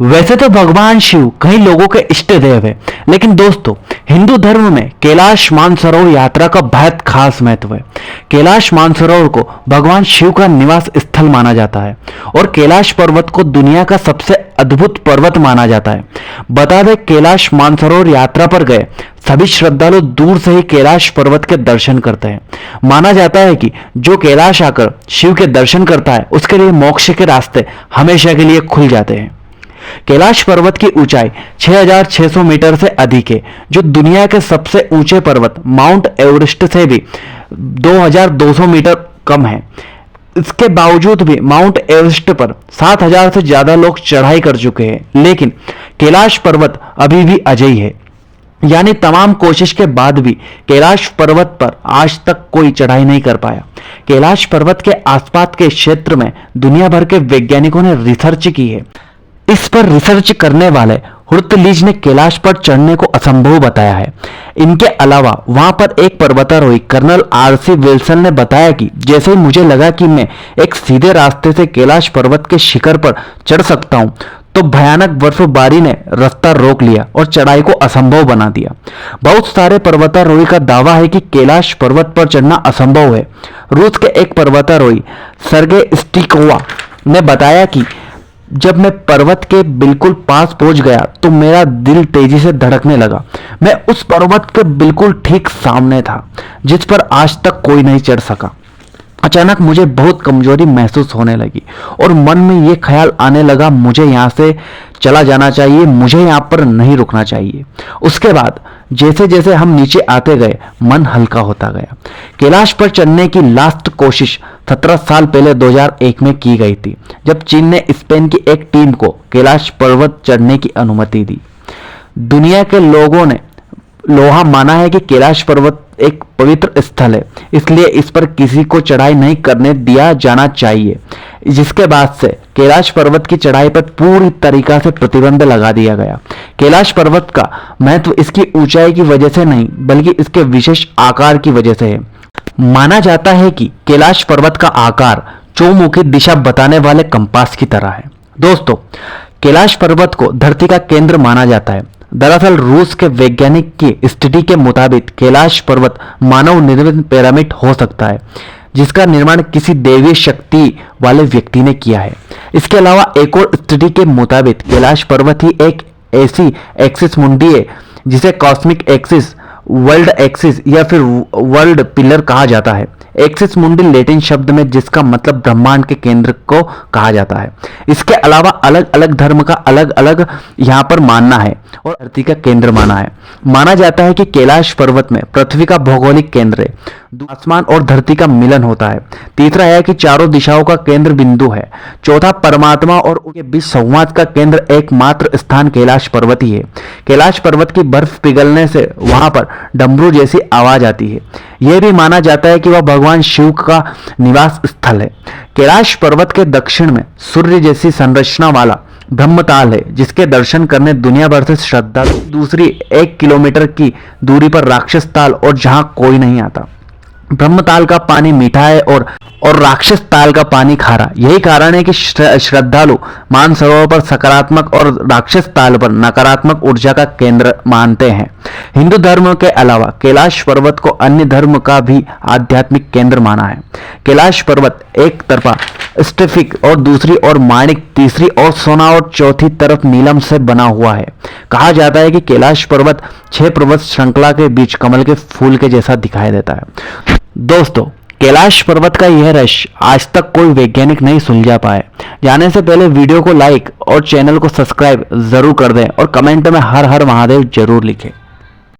वैसे तो भगवान शिव कई लोगों के इष्ट देव है, लेकिन दोस्तों हिंदू धर्म में कैलाश मानसरोवर यात्रा का बेहद खास महत्व है। कैलाश मानसरोवर को भगवान शिव का निवास स्थल माना जाता है और कैलाश पर्वत को दुनिया का सबसे अद्भुत पर्वत माना जाता है। बता दें, कैलाश मानसरोवर यात्रा पर गए सभी श्रद्धालु दूर से ही कैलाश पर्वत के दर्शन करते हैं। माना जाता है कि जो कैलाश आकर शिव के दर्शन करता है उसके लिए मोक्ष के रास्ते हमेशा के लिए खुल जाते हैं। कैलाश पर्वत की ऊंचाई 6,600 मीटर से अधिक है, जो दुनिया के सबसे ऊंचे पर्वत माउंट एवरेस्ट से भी 2,200 मीटर कम है। इसके बावजूद भी माउंट एवरेस्ट पर 7,000 से ज्यादा लोग चढ़ाई कर चुके हैं, लेकिन कैलाश पर्वत अभी भी अजेय है। यानी तमाम कोशिश के बाद भी कैलाश पर्वत पर आज तक कोई चढ़ाई नहीं कर पाया। कैलाश पर्वत के आसपास के क्षेत्र में दुनिया भर के वैज्ञानिकों ने रिसर्च की है। इस पर रिसर्च करने वाले हुर्तलीज ने कैलाश पर चढ़ने को असंभव बताया है। इनके अलावा वहां पर एक पर्वतारोही कर्नल आरसी विल्सन ने बताया कि जैसे ही मुझे लगा कि मैं एक सीधे रास्ते से कैलाश पर्वत के शिखर पर चढ़ सकता हूं, तो भयानक बर्फबारी ने रास्ता रोक लिया और चढ़ाई को असंभव बना दिया। बहुत सारे पर्वतारोही का दावा है कि कैलाश पर्वत पर चढ़ना असंभव है। रूस के एक पर्वतारोही सर्गे स्टिकोवा ने बताया कि जब मैं पर्वत के बिल्कुल पास पहुंच गया तो मेरा दिल तेजी से धड़कने लगा। मैं उस पर्वत के बिल्कुल ठीक सामने था जिस पर आज तक कोई नहीं चढ़ सका। अचानक मुझे बहुत कमजोरी महसूस होने लगी और मन में ये ख्याल आने लगा, मुझे यहाँ से चला जाना चाहिए, मुझे यहाँ पर नहीं रुकना चाहिए। उसके बाद जैसे जैसे हम नीचे आते गए मन हल्का होता गया। कैलाश पर चढ़ने की लास्ट कोशिश 17 साल पहले 2001 में की गई थी, जब चीन ने स्पेन की एक टीम को कैलाश पर्वत चढ़ने की अनुमति दी। दुनिया के लोगों ने लोहा माना है कि कैलाश पर्वत एक पवित्र स्थल है, इसलिए इस पर किसी को चढ़ाई नहीं करने दिया जाना चाहिए। जिसके बाद से कैलाश पर्वत की चढ़ाई पर पूरी तरीका से प्रतिबंध लगा दिया गया। कैलाश पर्वत का महत्व इसकी ऊंचाई की वजह से नहीं, बल्कि इसके विशेष आकार की वजह से है। माना जाता है कि कैलाश पर्वत का आकार चौमुखी दिशा बताने वाले कंपास की तरह है। दोस्तों, कैलाश पर्वत को धरती का केंद्र माना जाता है। दरअसल रूस के वैज्ञानिक की स्टडी के मुताबिक कैलाश पर्वत मानव निर्मित पिरामिड हो सकता है, जिसका निर्माण किसी दैवीय शक्ति वाले व्यक्ति ने किया है। इसके अलावा एक और स्टडी के मुताबिक कैलाश पर्वत ही एक ऐसी एक्सिस मुंडी है जिसे कॉस्मिक एक्सिस, वर्ल्ड एक्सिस या फिर वर्ल्ड पिलर कहा जाता है। एक्सिस मुंडी लैटिन शब्द में जिसका मतलब ब्रह्मांड के केंद्र को कहा जाता है। इसके अलावा अलग अलग धर्म का अलग अलग यहाँ पर मानना है और धरती का केंद्र माना है। माना जाता है कि कैलाश पर्वत में पृथ्वी का भौगोलिक केंद्र है, आसमान और धरती का मिलन होता है। तीसरा है कि चारों दिशाओं का केंद्र बिंदु है। चौथा, परमात्मा और उनके बीच संवाद का केंद्र एकमात्र स्थान कैलाश पर्वत ही है। कैलाश पर्वत की बर्फ पिघलने से वहां पर डमरू जैसी आवाज आती है। यह भी माना जाता है कि वह भगवान शिव का निवास स्थल है। कैलाश पर्वत के दक्षिण में सूर्य जैसी संरचना वाला ब्रह्मताल है, जिसके दर्शन करने दुनिया भर से श्रद्धालु। दूसरी 1 किलोमीटर की दूरी पर राक्षस ताल, और जहां कोई नहीं आता। ब्रह्मताल का पानी मीठा है और राक्षस ताल का पानी खारा। यही कारण है कि श्रद्धालु मानसरोवर पर सकारात्मक और राक्षस ताल पर नकारात्मक ऊर्जा का केंद्र मानते हैं। हिंदू धर्म के अलावा कैलाश पर्वत को अन्य धर्म का भी आध्यात्मिक केंद्र माना है। कैलाश पर्वत एक तरफा स्टेफिक और दूसरी ओर माणिक, तीसरी ओर सोना और चौथी तरफ नीलम से बना हुआ है। कहा जाता है कि कैलाश पर्वत 6 पर्वत श्रृंखला के बीच कमल के फूल के जैसा दिखाई देता है। दोस्तों, कैलाश पर्वत का यह रहस्य आज तक कोई वैज्ञानिक नहीं सुलझा पाए। जाने से पहले वीडियो को लाइक और चैनल को सब्सक्राइब जरूर कर दें और कमेंट में हर हर महादेव जरूर लिखें।